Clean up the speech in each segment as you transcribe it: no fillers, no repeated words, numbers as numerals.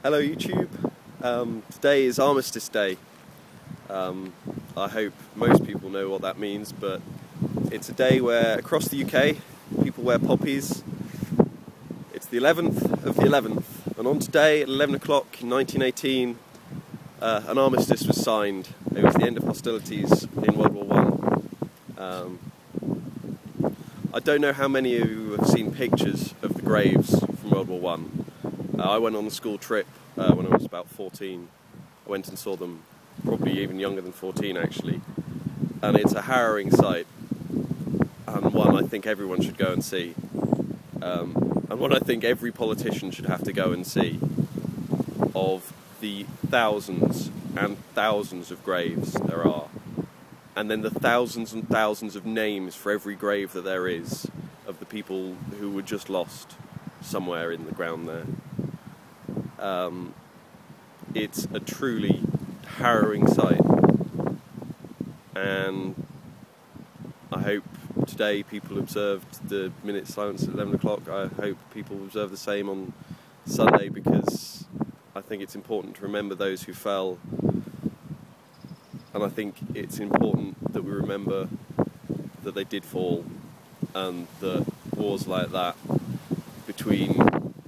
Hello YouTube. Today is Armistice Day. I hope most people know what that means, but it's a day where across the UK people wear poppies. It's the 11th of the 11th, and on today at 11 o'clock in 1918 an armistice was signed. It was the end of hostilities in World War I. I don't know how many of you have seen pictures of the graves from World War I. I went on a school trip when I was about 14. I went and saw them, probably even younger than 14 actually, and it's a harrowing sight, and one I think everyone should go and see, and one I think every politician should have to go and see, of the thousands and thousands of graves there are, and then the thousands and thousands of names for every grave that there is of the people who were just lost somewhere in the ground there. It's a truly harrowing sight, and I hope today people observed the minute silence at 11 o'clock. I hope people observe the same on Sunday, because I think it's important to remember those who fell, and I think it's important that we remember that they did fall, and that wars like that between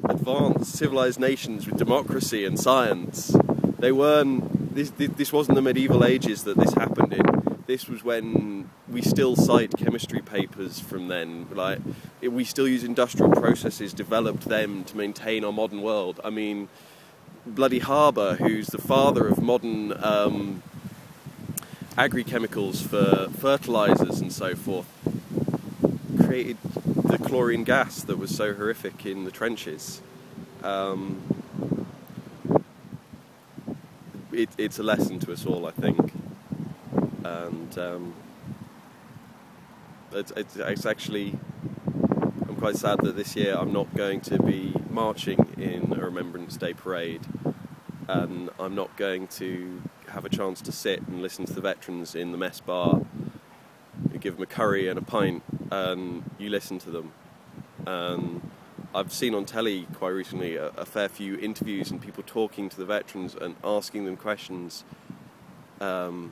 advanced civilized nations with democracy and science, they weren't, this wasn't the medieval ages that this happened in. This was when we still cite chemistry papers from then, like we still use industrial processes, developed them to maintain our modern world. I mean, bloody Haber, who's the father of modern agri-chemicals for fertilizers and so forth, created the chlorine gas that was so horrific in the trenches. It's a lesson to us all, I think, and it's actually, I'm quite sad that this year I'm not going to be marching in a Remembrance Day parade, and I'm not going to have a chance to sit and listen to the veterans in the mess bar. You give them a curry and a pint and you listen to them. And I've seen on telly quite recently a fair few interviews and people talking to the veterans and asking them questions. One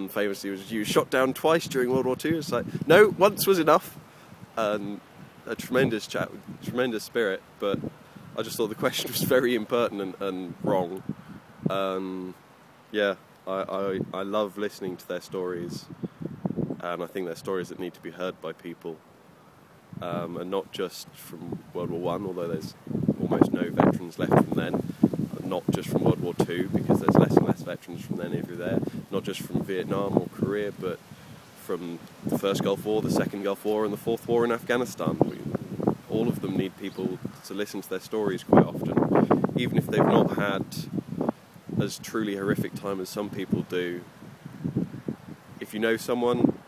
famously was, "You were shot down twice during World War II?" It's like, no, once was enough. And a tremendous chat, tremendous spirit, but I just thought the question was very impertinent and wrong. Yeah, I love listening to their stories, and I think they're stories that need to be heard by people, and not just from World War I, although there's almost no veterans left from then, not just from World War II, because there's less and less veterans from then every there, not just from Vietnam or Korea, but from the First Gulf War, the Second Gulf War, and the Fourth War in Afghanistan. All of them need people to listen to their stories quite often, even if they've not had as truly horrific time as some people do. If you know someone,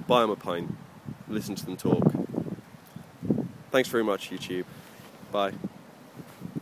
buy them a pint, listen to them talk. Thanks very much, YouTube. Bye.